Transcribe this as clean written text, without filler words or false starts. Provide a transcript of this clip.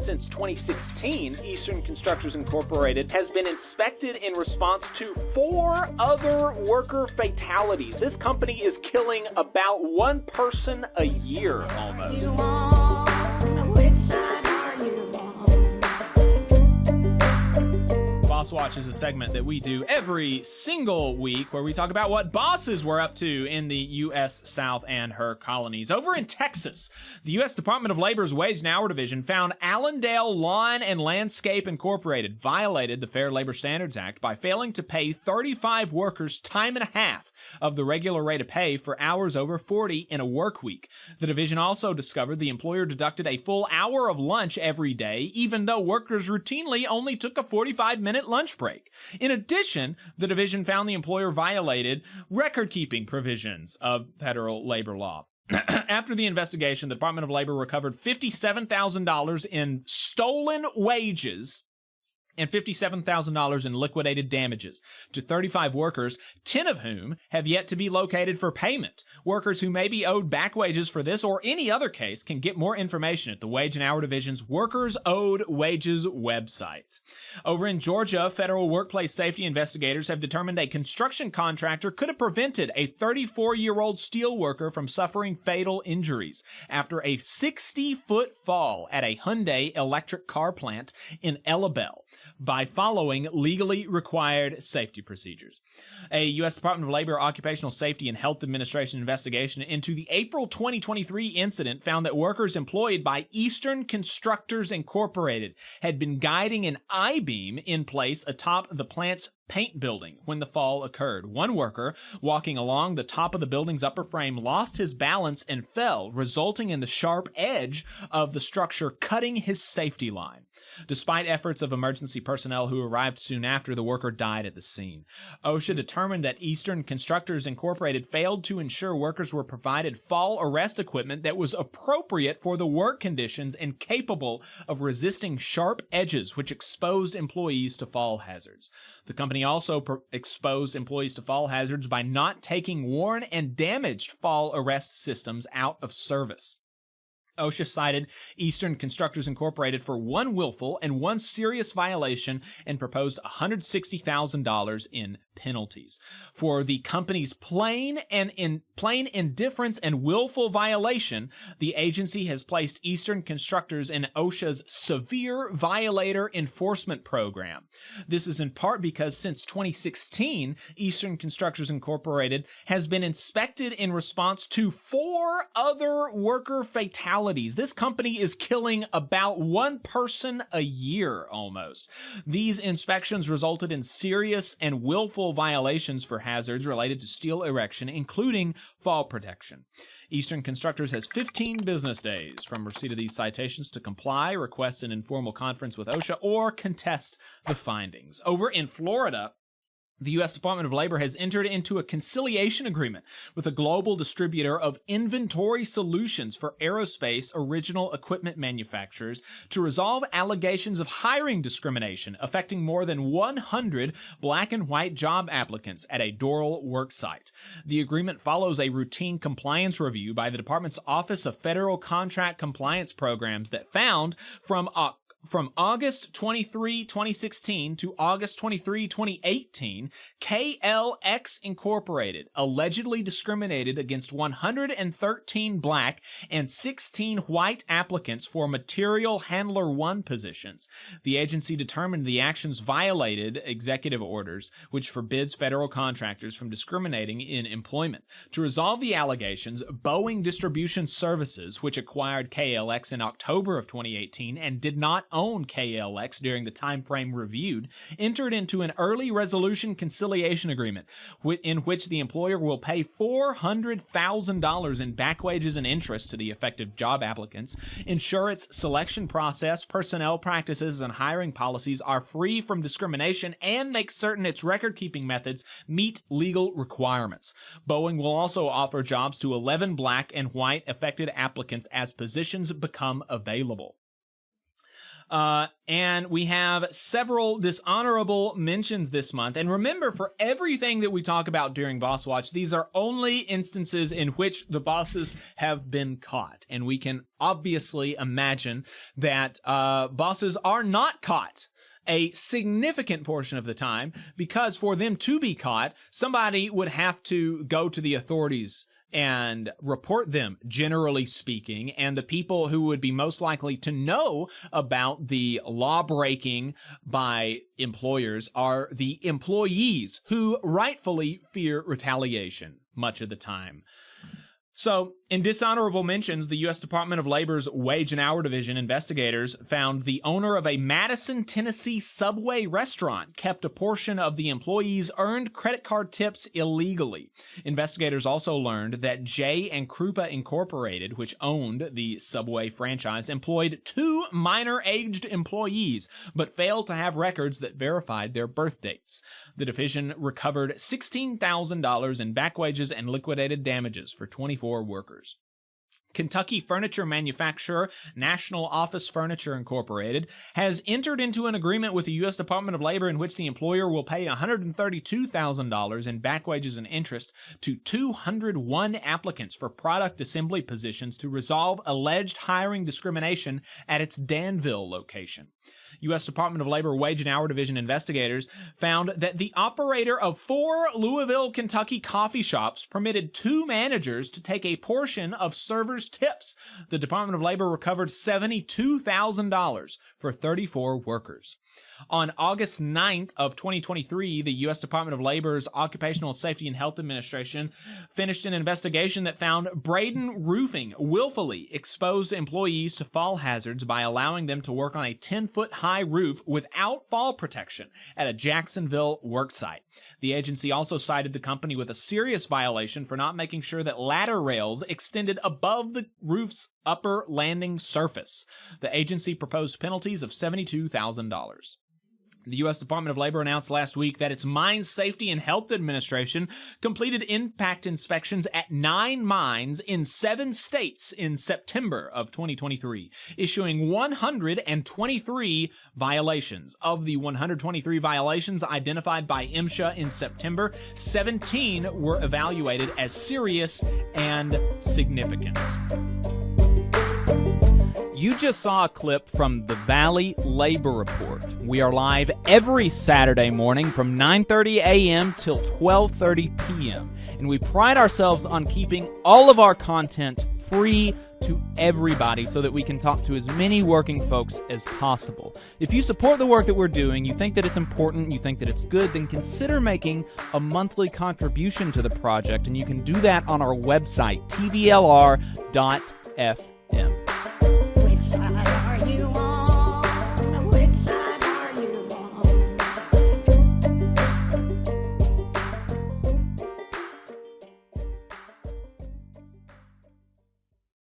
since 2016, Eastern Constructors Incorporated has been inspected in response to 4 other worker fatalities. This company is killing about 1 person a year almost. Boss Watch is a segment that we do every single week where we talk about what bosses were up to in the U.S. South and her colonies. Over in Texas, the U.S. Department of Labor's Wage and Hour Division found Allendale Lawn and Landscape Incorporated violated the Fair Labor Standards Act by failing to pay 35 workers time and a half of the regular rate of pay for hours over 40 in a work week. The division also discovered the employer deducted a full hour of lunch every day, even though workers routinely only took a 45-minute lunch break. In addition, the division found the employer violated record-keeping provisions of federal labor law. After the investigation, the Department of Labor recovered $57,000 in stolen wages and $57,000 in liquidated damages to 35 workers, 10 of whom have yet to be located for payment. Workers who may be owed back wages for this or any other case can get more information at the Wage and Hour Division's Workers Owed Wages website. Over in Georgia, federal workplace safety investigators have determined a construction contractor could have prevented a 34-year-old steel worker from suffering fatal injuries after a 60-foot fall at a Hyundai electric car plant in Elabelle by following legally required safety procedures. A U.S. Department of Labor Occupational Safety and Health Administration investigation into the April 2023 incident found that workers employed by Eastern Constructors Incorporated had been guiding an I-beam in place atop the plant's paint building when the fall occurred. One worker walking along the top of the building's upper frame lost his balance and fell, resulting in the sharp edge of the structure cutting his safety line. Despite efforts of emergency personnel who arrived soon after, the worker died at the scene. OSHA determined that Eastern Constructors Incorporated failed to ensure workers were provided fall arrest equipment that was appropriate for the work conditions and capable of resisting sharp edges which exposed employees to fall hazards. The company also exposed employees to fall hazards by not taking worn and damaged fall arrest systems out of service. OSHA cited Eastern Constructors Incorporated for 1 willful and 1 serious violation and proposed $160,000 in penalties. For the company's plain indifference and willful violation, the agency has placed Eastern Constructors in OSHA's Severe Violator Enforcement Program. This is in part because since 2016, Eastern Constructors Incorporated has been inspected in response to 4 other worker fatalities. This company is killing about 1 person a year almost. These inspections resulted in serious and willful violations for hazards related to steel erection, including fall protection. Eastern Constructors has 15 business days from receipt of these citations to comply, request an informal conference with OSHA, or contest the findings. Over in Florida, the U.S. Department of Labor has entered into a conciliation agreement with a global distributor of inventory solutions for aerospace original equipment manufacturers to resolve allegations of hiring discrimination affecting more than 100 black and white job applicants at a Doral worksite. The agreement follows a routine compliance review by the department's Office of Federal Contract Compliance Programs that found from August 23, 2016 to August 23, 2018, KLX Incorporated allegedly discriminated against 113 black and 16 white applicants for Material Handler 1 positions. The agency determined the actions violated executive orders, which forbids federal contractors from discriminating in employment. To resolve the allegations, Boeing Distribution Services, which acquired KLX in October of 2018 and did not own KLX during the time frame reviewed, entered into an early resolution conciliation agreement in which the employer will pay $400,000 in back wages and interest to the affected job applicants, ensure its selection process, personnel practices, and hiring policies are free from discrimination, and make certain its record-keeping methods meet legal requirements. Boeing will also offer jobs to 11 black and white affected applicants as positions become available. And we have several dishonorable mentions this month. And remember, for everything that we talk about during Boss Watch, these are only instances in which the bosses have been caught. And we can obviously imagine that bosses are not caught a significant portion of the time, because for them to be caught, somebody would have to go to the authorities and report them, generally speaking, and the people who would be most likely to know about the law breaking by employers are the employees, who rightfully fear retaliation much of the time. So, in dishonorable mentions, the U.S. Department of Labor's Wage and Hour Division investigators found the owner of a Madison, Tennessee Subway restaurant kept a portion of the employees' earned credit card tips illegally. Investigators also learned that J. and Krupa Incorporated, which owned the Subway franchise, employed 2 minor-aged employees, but failed to have records that verified their birth dates. The division recovered $16,000 in back wages and liquidated damages for 24 workers. Kentucky furniture manufacturer National Office Furniture Incorporated has entered into an agreement with the U.S. Department of Labor in which the employer will pay $132,000 in back wages and interest to 201 applicants for product assembly positions to resolve alleged hiring discrimination at its Danville location. U.S. Department of Labor Wage and Hour Division investigators found that the operator of 4 Louisville, Kentucky coffee shops permitted 2 managers to take a portion of servers' tips. The Department of Labor recovered $72,000 for 34 workers. On August 9th of 2023, the U.S. Department of Labor's Occupational Safety and Health Administration finished an investigation that found Braden Roofing willfully exposed employees to fall hazards by allowing them to work on a 10-foot-high roof without fall protection at a Jacksonville worksite. The agency also cited the company with a serious violation for not making sure that ladder rails extended above the roof's upper landing surface. The agency proposed penalties of $72,000. The U.S. Department of Labor announced last week that its Mines Safety and Health Administration completed impact inspections at 9 mines in 7 states in September of 2023, issuing 123 violations. Of the 123 violations identified by MSHA in September, 17 were evaluated as serious and significant. You just saw a clip from the Valley Labor Report. We are live every Saturday morning from 9:30 a.m. till 12:30 p.m. And we pride ourselves on keeping all of our content free to everybody so that we can talk to as many working folks as possible. If you support the work that we're doing, you think that it's important, you think that it's good, then consider making a monthly contribution to the project, and you can do that on our website, tvlr.fm.